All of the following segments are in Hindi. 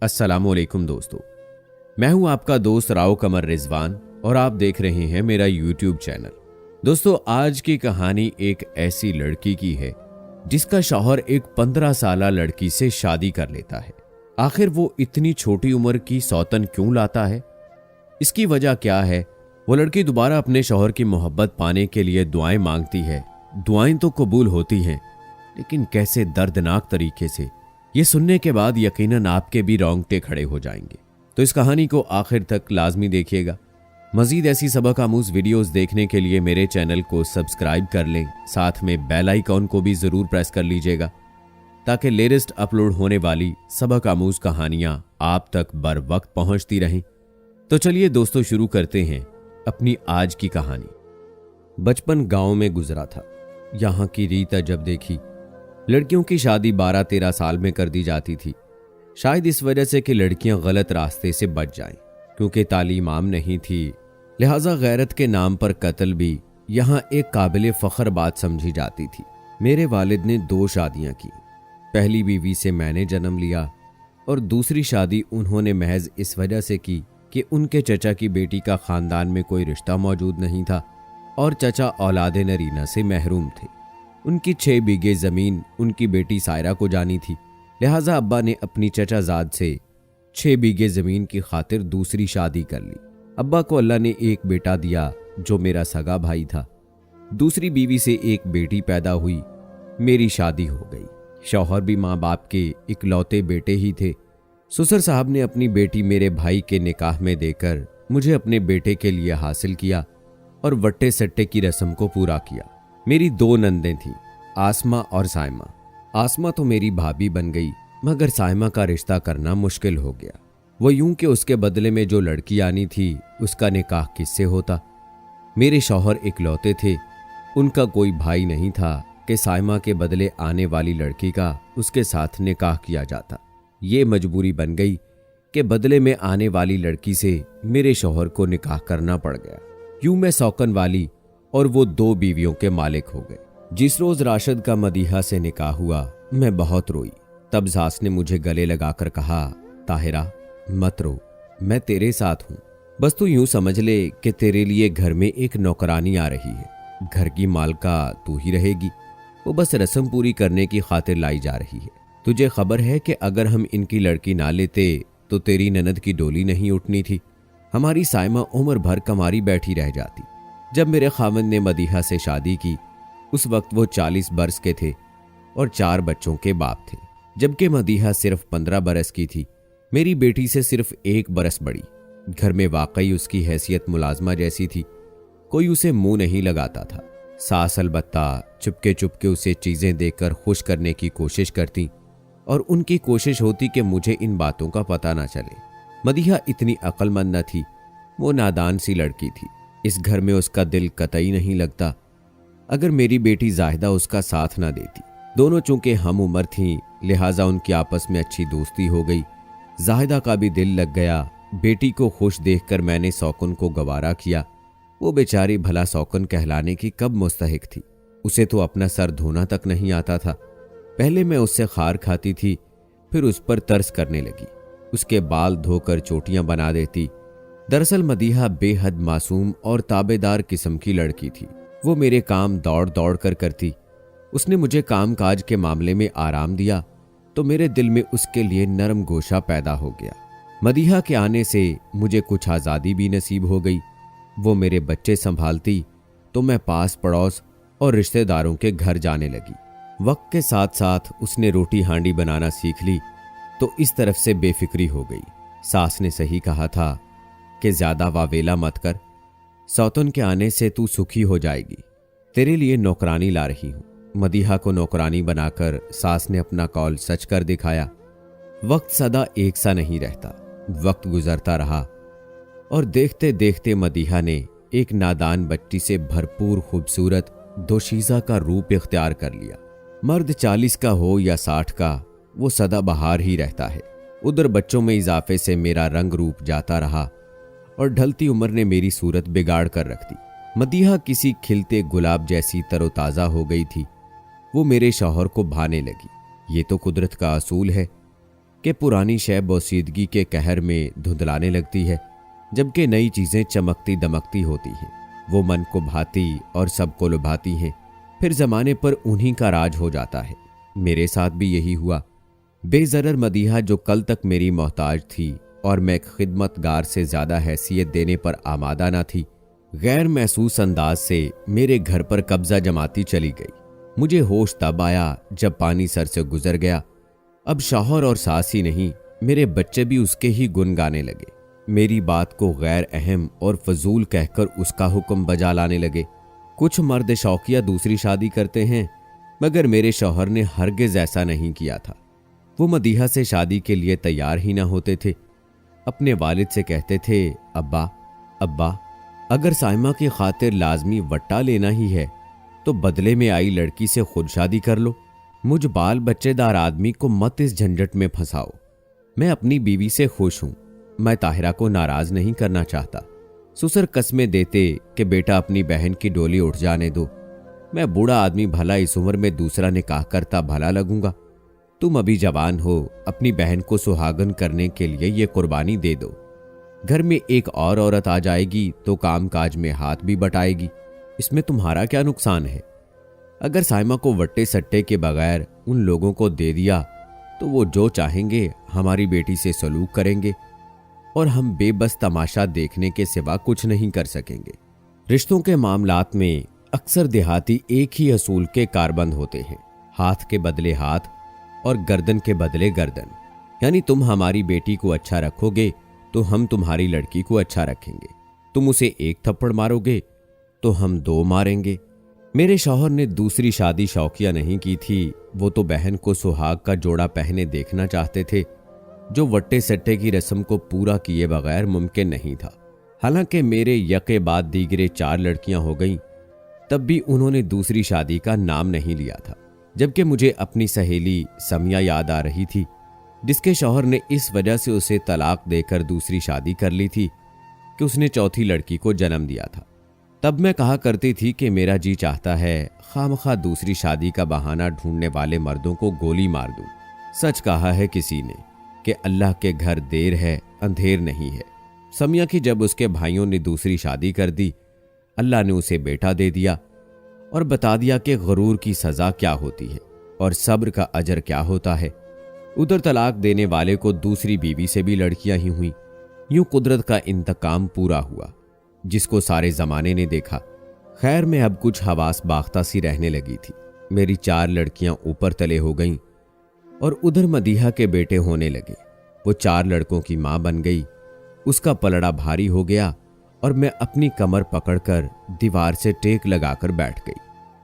अस्सलामुअलैकुम दोस्तों, मैं हूं आपका दोस्त राव कमर रिजवान और आप देख रहे हैं मेरा यूट्यूब चैनल। दोस्तों, आज की कहानी एक ऐसी लड़की की है जिसका शौहर एक 15 साला लड़की से शादी कर लेता है। आखिर वो इतनी छोटी उम्र की सौतन क्यों लाता है? इसकी वजह क्या है? वो लड़की दोबारा अपने शौहर की मोहब्बत पाने के लिए दुआएं मांगती है। दुआएं तो कबूल होती हैं, लेकिन कैसे दर्दनाक तरीके से, ये सुनने के बाद यकीनन आपके भी रोंगटे खड़े हो जाएंगे। तो इस कहानी को आखिर तक लाजमी देखिएगा। मजीद ऐसी सबक आमूज वीडियोस देखने के लिए मेरे चैनल को सब्सक्राइब कर लें, साथ में बेल आइकॉन को भी जरूर प्रेस कर लीजिएगा ताकि लेटेस्ट अपलोड होने वाली सबक आमूज कहानियां आप तक बर वक्त पहुंचती रहें। तो चलिए दोस्तों, शुरू करते हैं अपनी आज की कहानी। बचपन गांव में गुजरा था। यहां की रीत जब देखी, लड़कियों की शादी 12-13 साल में कर दी जाती थी। शायद इस वजह से कि लड़कियां गलत रास्ते से बच जाएं, क्योंकि तालीम आम नहीं थी, लिहाजा गैरत के नाम पर कत्ल भी यहां एक काबिल फख्र बात समझी जाती थी। मेरे वालिद ने 2 शादियां की। पहली बीवी से मैंने जन्म लिया और दूसरी शादी उन्होंने महज इस वजह से की कि उनके चचा की बेटी का खानदान में कोई रिश्ता मौजूद नहीं था और चचा औलादे नरीना से महरूम थे। उनकी 6 बीघे जमीन उनकी बेटी सायरा को जानी थी, लिहाजा अब्बा ने अपनी चचाजाद से 6 बीघे जमीन की खातिर दूसरी शादी कर ली। अब्बा को अल्लाह ने एक बेटा दिया जो मेरा सगा भाई था। दूसरी बीवी से एक बेटी पैदा हुई। मेरी शादी हो गई। शौहर भी माँ बाप के इकलौते बेटे ही थे। ससुर साहब ने अपनी बेटी मेरे भाई के निकाह में देकर मुझे अपने बेटे के लिए हासिल किया और वट्टे सट्टे की रस्म को पूरा किया। मेरी 2 नंदें थीं, आसमा और साइमा। आसमा तो मेरी भाभी बन गई, मगर साइमा का रिश्ता करना मुश्किल हो गया। वो यूं कि उसके बदले में जो लड़की आनी थी उसका निकाह किससे होता? मेरे शौहर इकलौते थे, उनका कोई भाई नहीं था कि साइमा के बदले आने वाली लड़की का उसके साथ निकाह किया जाता। ये मजबूरी बन गई कि बदले में आने वाली लड़की से मेरे शौहर को निकाह करना पड़ गया। यूं मैं सौकन वाली और वो 2 बीवियों के मालिक हो गए। जिस रोज राशिद का मदीहा से निकाह हुआ, मैं बहुत रोई। तब सास ने मुझे गले लगाकर कहा, ताहिरा मत रो, मैं तेरे साथ हूं। बस तू यूं समझ ले कि तेरे लिए घर में एक नौकरानी आ रही है। घर की मालका तू ही रहेगी। वो बस रस्म पूरी करने की खातिर लाई जा रही है। तुझे खबर है कि अगर हम इनकी लड़की ना लेते तो तेरी ननद की डोली नहीं उठनी थी। हमारी साइमा उम्र भर कमारी बैठी रह जाती। जब मेरे खामद ने मदीहा से शादी की, उस वक्त वो 40 बरस के थे और 4 बच्चों के बाप थे, जबकि मदीहा सिर्फ 15 बरस की थी। मेरी बेटी से सिर्फ 1 बरस बड़ी। घर में वाकई उसकी हैसियत मुलाजमा जैसी थी, कोई उसे मुंह नहीं लगाता था। सास अलबत्ता चुपके चुपके उसे चीजें देकर खुश करने की कोशिश करती और उनकी कोशिश होती कि मुझे इन बातों का पता ना चले। मदीहा इतनी अक्लमंद न थी, वो नादान सी लड़की थी। इस घर में उसका दिल कतई नहीं लगता अगर मेरी बेटी जाहिदा उसका साथ ना देती। दोनों चूंकि हम उम्र थीं, लिहाजा उनकी आपस में अच्छी दोस्ती हो गई। जाहिदा का भी दिल लग गया। बेटी को खुश देखकर मैंने सौकन को गवारा किया। वो बेचारी भला सौकन कहलाने की कब मुस्तहिक थी। उसे तो अपना सर धोना तक नहीं आता था। पहले मैं उससे खार खाती थी, फिर उस पर तरस करने लगी। उसके बाल धोकर चोटियां बना देती। दरअसल मदीहा बेहद मासूम और ताबेदार किस्म की लड़की थी। वो मेरे काम दौड़ दौड़ कर करती। उसने मुझे काम काज के मामले में आराम दिया तो मेरे दिल में उसके लिए नरम गोशा पैदा हो गया। मदीहा के आने से मुझे कुछ आज़ादी भी नसीब हो गई। वो मेरे बच्चे संभालती तो मैं पास पड़ोस और रिश्तेदारों के घर जाने लगी। वक्त के साथ साथ उसने रोटी हांडी बनाना सीख ली तो इस तरफ से बेफिक्री हो गई। सास ने सही कहा था कि ज्यादा वावेला मत कर, सौतन के आने से तू सुखी हो जाएगी। तेरे लिए नौकरानी ला रही हूं। मदीहा को नौकरानी बनाकर सास ने अपना कौल सच कर दिखाया। वक्त सदा एक सा नहीं रहता। वक्त गुजरता रहा और देखते देखते मदीहा ने एक नादान बच्ची से भरपूर खूबसूरत दोशीज़ा का रूप इख्तियार कर लिया। मर्द 40 का हो या 60 का, वो सदा बहार ही रहता है। उधर बच्चों में इजाफे से मेरा रंग रूप जाता रहा और ढलती उम्र ने मेरी सूरत बिगाड़ कर रख दी। मदीहा किसी खिलते गुलाब जैसी तरोताज़ा हो गई थी। वो मेरे शौहर को भाने लगी। ये तो कुदरत का असूल है कि पुरानी शय बोसीदगी के कहर में धुंधलाने लगती है, जबकि नई चीजें चमकती दमकती होती हैं। वो मन को भाती और सबको लुभाती हैं, फिर जमाने पर उन्हीं का राज हो जाता है। मेरे साथ भी यही हुआ। बेजरर मदीहा जो कल तक मेरी मोहताज थी और मैं खिदमतगार से ज्यादा हैसियत देने पर आमादा न थी, गैर महसूस अंदाज से मेरे घर पर कब्जा जमाती चली गई। मुझे होश तब आया जब पानी सर से गुजर गया। अब शौहर और सास ही नहीं, मेरे बच्चे भी उसके ही गुन गाने लगे। मेरी बात को गैर अहम और फजूल कहकर उसका हुक्म बजा लाने लगे। कुछ मर्द शौकिया दूसरी शादी करते हैं, मगर मेरे शौहर ने हरगिज ऐसा नहीं किया था। वो मदीहा से शादी के लिए तैयार ही ना होते थे। अपने वालिद से कहते थे, अब्बा अब्बा, अगर साइमा की खातिर लाजमी वट्टा लेना ही है तो बदले में आई लड़की से खुद शादी कर लो। मुझ बाल बच्चेदार आदमी को मत इस झंझट में फंसाओ। मैं अपनी बीवी से खुश हूं। मैं ताहिरा को नाराज नहीं करना चाहता। ससुर कस्में देते कि बेटा अपनी बहन की डोली उठ जाने दो। मैं बूढ़ा आदमी, भला इस उम्र में दूसरा निकाह करता भला लगूंगा। तुम अभी जवान हो, अपनी बहन को सुहागन करने के लिए ये कुर्बानी दे दो। घर में एक और औरत आ जाएगी तो कामकाज में हाथ भी बटाएगी। इसमें तुम्हारा क्या नुकसान है? अगर साइमा को वट्टे सट्टे के बगैर उन लोगों को दे दिया तो वो जो चाहेंगे हमारी बेटी से सलूक करेंगे और हम बेबस तमाशा देखने के सिवा कुछ नहीं कर सकेंगे। रिश्तों के मामलात में अक्सर देहाती एक ही असूल के कारबंद होते हैं, हाथ के बदले हाथ और गर्दन के बदले गर्दन। यानी तुम हमारी बेटी को अच्छा रखोगे तो हम तुम्हारी लड़की को अच्छा रखेंगे। तुम उसे एक थप्पड़ मारोगे तो हम दो मारेंगे। मेरे शौहर ने दूसरी शादी शौकिया नहीं की थी। वो तो बहन को सुहाग का जोड़ा पहने देखना चाहते थे, जो वट्टे सट्टे की रस्म को पूरा किए बगैर मुमकिन नहीं था। हालांकि मेरे यके बाद दीगरे 4 लड़कियां हो गईं, तब भी उन्होंने दूसरी शादी का नाम नहीं लिया था। जबकि मुझे अपनी सहेली समिया याद आ रही थी, जिसके शौहर ने इस वजह से उसे तलाक देकर दूसरी शादी कर ली थी कि उसने चौथी लड़की को जन्म दिया था। तब मैं कहा करती थी कि मेरा जी चाहता है खामखा दूसरी शादी का बहाना ढूंढने वाले मर्दों को गोली मार दूं। सच कहा है किसी ने कि अल्लाह के घर देर है अंधेर नहीं है। समिया की जब उसके भाइयों ने दूसरी शादी कर दी, अल्लाह ने उसे बेटा दे दिया और बता दिया कि गरूर की सजा क्या होती है और सब्र का अजर क्या होता है। उधर तलाक देने वाले को दूसरी बीवी से भी लड़कियां ही हुई। यूं कुदरत का इंतकाम पूरा हुआ, जिसको सारे जमाने ने देखा। खैर, मैं अब कुछ हवास बाख्ता सी रहने लगी थी। मेरी 4 लड़कियां ऊपर तले हो गईं और उधर मदीहा के बेटे होने लगे। वो 4 लड़कों की मां बन गई। उसका पलड़ा भारी हो गया और मैं अपनी कमर पकड़कर दीवार से टेक लगाकर बैठ गई।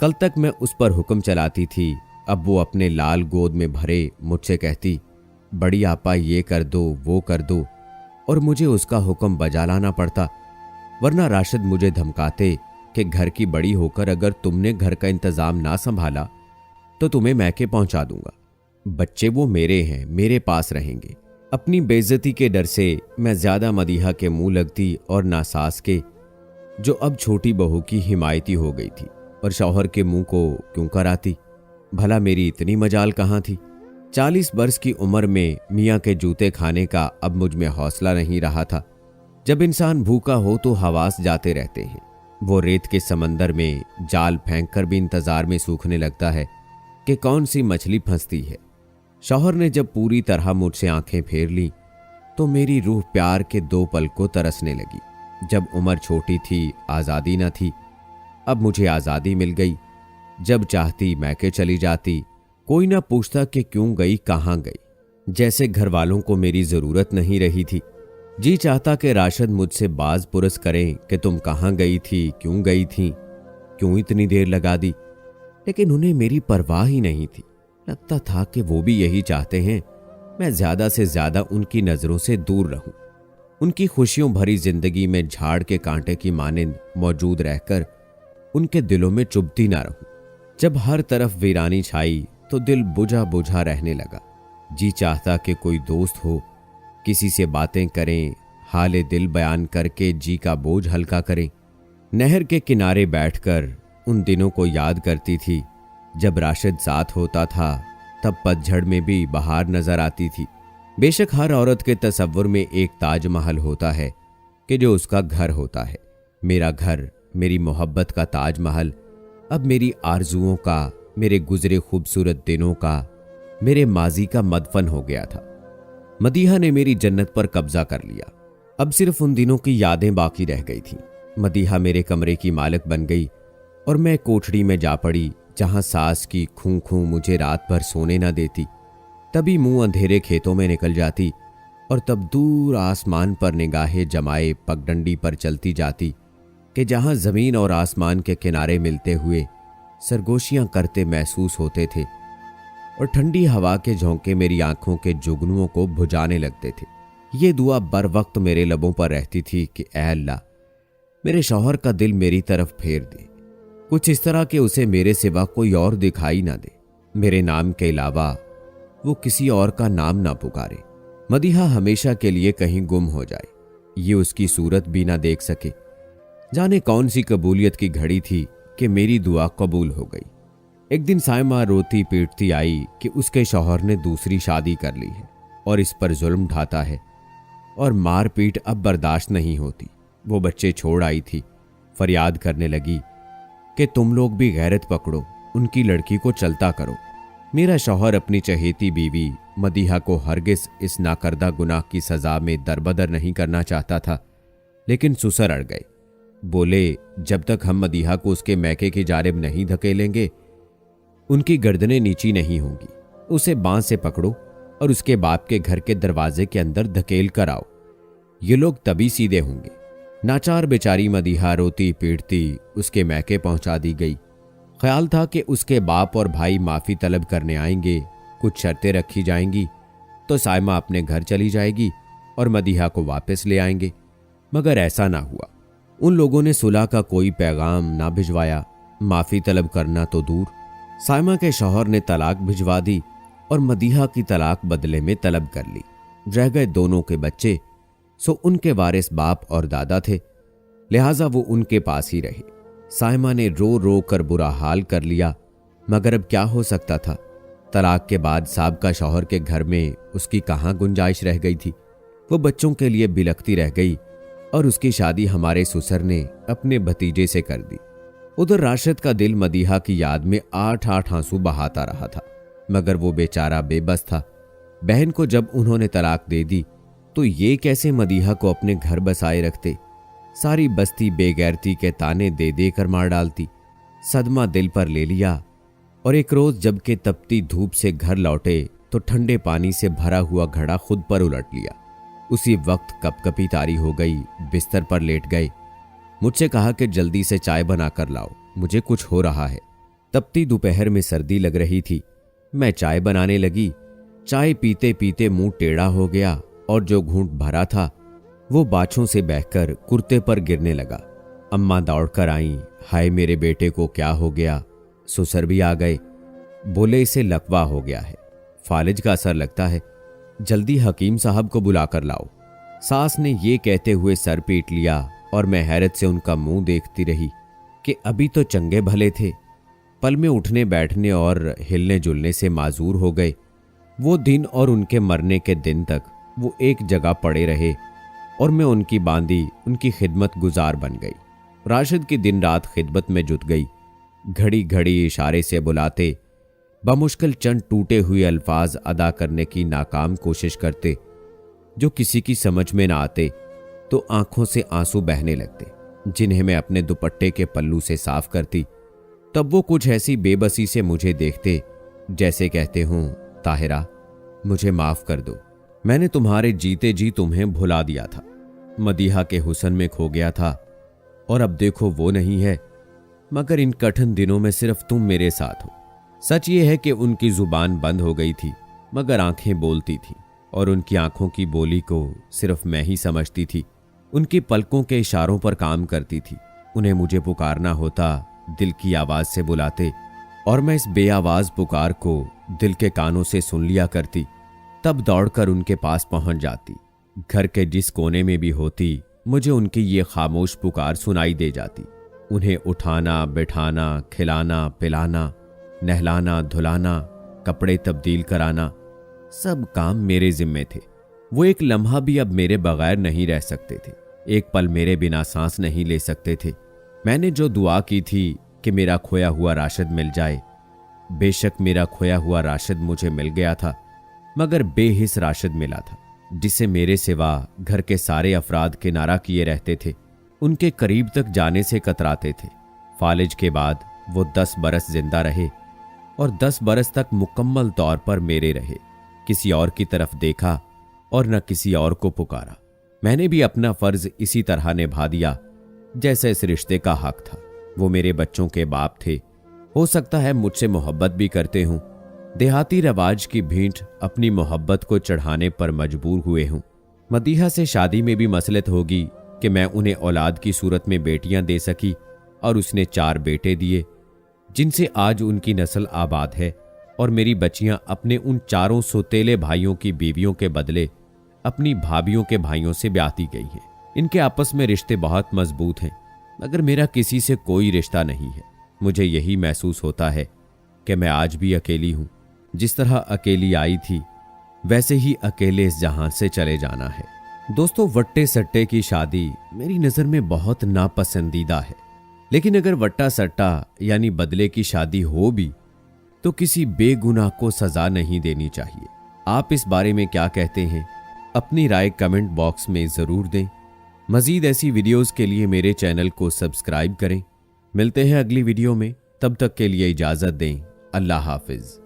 कल तक मैं उस पर हुक्म चलाती थी, अब वो अपने लाल गोद में भरे मुझसे कहती, बड़ी आपा ये कर दो वो कर दो, और मुझे उसका हुक्म बजा लाना पड़ता। वरना राशिद मुझे धमकाते कि घर की बड़ी होकर अगर तुमने घर का इंतजाम ना संभाला तो तुम्हें मैके पहुंचा दूंगा। बच्चे वो मेरे हैं, मेरे पास रहेंगे। अपनी बेइज्जती के डर से मैं ज्यादा मदीहा के मुंह लगती और ना सास के, जो अब छोटी बहू की हिमायती हो गई थी, और शौहर के मुंह को क्यों कराती। भला मेरी इतनी मजाल कहाँ थी। 40 बरस की उम्र में मियाँ के जूते खाने का अब मुझ में हौसला नहीं रहा था। जब इंसान भूखा हो तो हवास जाते रहते हैं। वो रेत के समंदर में जाल फेंक कर भी इंतजार में सूखने लगता है कि कौन सी मछली फंसती है। शौहर ने जब पूरी तरह मुझसे आंखें फेर ली तो मेरी रूह प्यार के 2 पल को तरसने लगी। जब उम्र छोटी थी, आज़ादी न थी। अब मुझे आज़ादी मिल गई। जब चाहती मैके चली जाती, कोई ना पूछता कि क्यों गई, कहाँ गई। जैसे घर वालों को मेरी ज़रूरत नहीं रही थी। जी चाहता कि राशिद मुझसे बाज पुरस करें कि तुम कहाँ गई थी, क्यों गई थी, क्यों इतनी देर लगा दी, लेकिन उन्हें मेरी परवाह ही नहीं थी। लगता था कि वो भी यही चाहते हैं, मैं ज्यादा से ज्यादा उनकी नजरों से दूर रहूं, उनकी खुशियों भरी जिंदगी में झाड़ के कांटे की मानिंद मौजूद रहकर उनके दिलों में चुभती ना रहूं। जब हर तरफ वीरानी छाई तो दिल बुझा बुझा रहने लगा। जी चाहता कि कोई दोस्त हो, किसी से बातें करें, हाले दिल बयान करके जी का बोझ हल्का करें। नहर के किनारे बैठकर उन दिनों को याद करती थी जब राशिद साथ होता था। तब पतझड़ में भी बहार नजर आती थी। बेशक हर औरत के तसव्वुर में एक ताजमहल होता है कि जो उसका घर होता है। मेरा घर, मेरी मोहब्बत का ताजमहल अब मेरी आरजुओं का, मेरे गुजरे खूबसूरत दिनों का, मेरे माजी का मदफन हो गया था। मदीहा ने मेरी जन्नत पर कब्जा कर लिया। अब सिर्फ उन दिनों की यादें बाकी रह गई थीं। मदीहा मेरे कमरे की मालिक बन गई और मैं कोठड़ी में जा पड़ी जहां सास की खूं खूं मुझे रात भर सोने न देती। तभी मुंह अंधेरे खेतों में निकल जाती और तब दूर आसमान पर निगाहें जमाए पगडंडी पर चलती जाती कि जहां जमीन और आसमान के किनारे मिलते हुए सरगोशियां करते महसूस होते थे और ठंडी हवा के झोंके मेरी आंखों के जुगनुओं को बुझाने लगते थे। ये दुआ बर वक्त मेरे लबों पर रहती थी कि ऐ अल्लाह, मेरे शौहर का दिल मेरी तरफ फेर दे, कुछ इस तरह कि उसे मेरे सिवा कोई और दिखाई ना दे, मेरे नाम के अलावा वो किसी और का नाम ना पुकारे, मदीहा हमेशा के लिए कहीं गुम हो जाए, ये उसकी सूरत भी ना देख सके। जाने कौन सी कबूलियत की घड़ी थी कि मेरी दुआ कबूल हो गई। एक दिन साइमा रोती पीटती आई कि उसके शौहर ने दूसरी शादी कर ली है और इस पर जुल्म ढाता है और मार पीट अब बर्दाश्त नहीं होती। वो बच्चे छोड़ आई थी, फरियाद करने लगी कि तुम लोग भी गैरत पकड़ो, उनकी लड़की को चलता करो। मेरा शौहर अपनी चहेती बीवी मदीहा को हरगिज इस नाकर्दा गुनाह की सजा में दरबदर नहीं करना चाहता था, लेकिन सुसर अड़ गए। बोले, जब तक हम मदीहा को उसके मैके की जानिब नहीं धकेलेंगे उनकी गर्दनें नीची नहीं होंगी। उसे बांस से पकड़ो और उसके बाप के घर के दरवाजे के अंदर धकेल कर आओ, ये लोग तभी सीधे होंगे। नाचार बेचारी मदीहा रोती पीटती उसके मैके पहुंचा दी गई। ख्याल था कि उसके बाप और भाई माफी तलब करने आएंगे, कुछ शर्तें रखी जाएंगी तो साइमा अपने घर चली जाएगी और मदीहा को वापस ले आएंगे, मगर ऐसा ना हुआ। उन लोगों ने सुलह का कोई पैगाम ना भिजवाया। माफी तलब करना तो दूर, साइमा के शौहर ने तलाक भिजवा दी और मदीहा की तलाक बदले में तलब कर ली। रह गए दोनों के बच्चे, सो उनके वारिस बाप और दादा थे, लिहाजा वो उनके पास ही रहे। साइमा ने रो रो कर बुरा हाल कर लिया, मगर अब क्या हो सकता था। तलाक के बाद साबका शौहर के घर में उसकी कहाँ गुंजाइश रह गई थी। वो बच्चों के लिए बिलखती रह गई और उसकी शादी हमारे ससुर ने अपने भतीजे से कर दी। उधर राशिद का दिल मदीहा की याद में 8-8 आंसू बहाता रहा था, मगर वो बेचारा बेबस था। बहन को जब उन्होंने तलाक दे दी तो ये कैसे मदीहा को अपने घर बसाए रखते। सारी बस्ती बेगैरती के ताने दे दे कर मार डालती। सदमा दिल पर ले लिया और एक रोज जबकि तपती धूप से घर लौटे तो ठंडे पानी से भरा हुआ घड़ा खुद पर उलट लिया। उसी वक्त कपकपी तारी हो गई, बिस्तर पर लेट गए। मुझसे कहा कि जल्दी से चाय बनाकर लाओ, मुझे कुछ हो रहा है। तपती दोपहर में सर्दी लग रही थी। मैं चाय बनाने लगी। चाय पीते पीते मुंह टेढ़ा हो गया और जो घूंट भरा था वो बाछों से बहकर कुर्ते पर गिरने लगा। अम्मा दौड़कर आईं, हाय मेरे बेटे को क्या हो गया। ससुर भी आ गए, बोले इसे लकवा हो गया है, फालिज का असर लगता है, जल्दी हकीम साहब को बुलाकर लाओ। सास ने ये कहते हुए सर पीट लिया और मैं हैरत से उनका मुंह देखती रही कि अभी तो चंगे भले थे, पल में उठने बैठने और हिलने जुलने से माजूर हो गए। वो दिन और उनके मरने के दिन तक वो एक जगह पड़े रहे और मैं उनकी बांदी, उनकी खिदमत गुजार बन गई। राशिद की दिन रात खिदमत में जुट गई। घड़ी घड़ी इशारे से बुलाते, बमुश्किल चंद टूटे हुए अल्फाज अदा करने की नाकाम कोशिश करते, जो किसी की समझ में ना आते तो आंखों से आंसू बहने लगते, जिन्हें मैं अपने दुपट्टे के पल्लू से साफ करती। तब वो कुछ ऐसी बेबसी से मुझे देखते जैसे कहते हों, ताहिरा मुझे माफ कर दो, मैंने तुम्हारे जीते जी तुम्हें भुला दिया था, मदीहा के हुस्न में खो गया था और अब देखो वो नहीं है, मगर इन कठिन दिनों में सिर्फ तुम मेरे साथ हो। सच ये है कि उनकी जुबान बंद हो गई थी मगर आंखें बोलती थीं और उनकी आंखों की बोली को सिर्फ मैं ही समझती थी। उनकी पलकों के इशारों पर काम करती थी। उन्हें मुझे पुकारना होता, दिल की आवाज से बुलाते और मैं इस बेआवाज पुकार को दिल के कानों से सुन लिया करती। तब दौड़कर उनके पास पहुंच जाती। घर के जिस कोने में भी होती मुझे उनकी ये खामोश पुकार सुनाई दे जाती। उन्हें उठाना, बैठाना, खिलाना, पिलाना, नहलाना, धुलाना, कपड़े तब्दील कराना, सब काम मेरे जिम्मे थे। वो एक लम्हा भी अब मेरे बगैर नहीं रह सकते थे, एक पल मेरे बिना सांस नहीं ले सकते थे। मैंने जो दुआ की थी कि मेरा खोया हुआ राशिद मिल जाए, बेशक मेरा खोया हुआ राशिद मुझे मिल गया था, मगर बेहिस राशिद मिला था, जिसे मेरे सिवा घर के सारे अफराद किनारा किए रहते थे, उनके करीब तक जाने से कतराते थे। फालिज के बाद वो 10 बरस जिंदा रहे और 10 बरस तक मुकम्मल तौर पर मेरे रहे। किसी और की तरफ देखा और न किसी और को पुकारा। मैंने भी अपना फर्ज इसी तरह निभा दिया जैसे इस रिश्ते का हक था। वो मेरे बच्चों के बाप थे, हो सकता है मुझसे मोहब्बत भी करते हों। देहाती रवाज की भेंट अपनी मोहब्बत को चढ़ाने पर मजबूर हुए हूं। मदीहा से शादी में भी मसलत होगी कि मैं उन्हें औलाद की सूरत में बेटियां दे सकी, और उसने 4 बेटे दिए जिनसे आज उनकी नस्ल आबाद है, और मेरी बच्चियां अपने उन 4 सौतेले भाइयों की बीवियों के बदले अपनी भाभियों के भाइयों से ब्याहती गई हैं। इनके आपस में रिश्ते बहुत मजबूत हैं, मगर मेरा किसी से कोई रिश्ता नहीं है। मुझे यही महसूस होता है कि मैं आज भी अकेली हूं। जिस तरह अकेली आई थी वैसे ही अकेले इस जहां से चले जाना है। दोस्तों, वट्टे सट्टे की शादी मेरी नज़र में बहुत नापसंदीदा है, लेकिन अगर वट्टा सट्टा यानी बदले की शादी हो भी तो किसी बेगुनाह को सजा नहीं देनी चाहिए। आप इस बारे में क्या कहते हैं? अपनी राय कमेंट बॉक्स में जरूर दें। मजीद ऐसी वीडियोस के लिए मेरे चैनल को सब्सक्राइब करें। मिलते हैं अगली वीडियो में, तब तक के लिए इजाजत दें। अल्लाह हाफिज।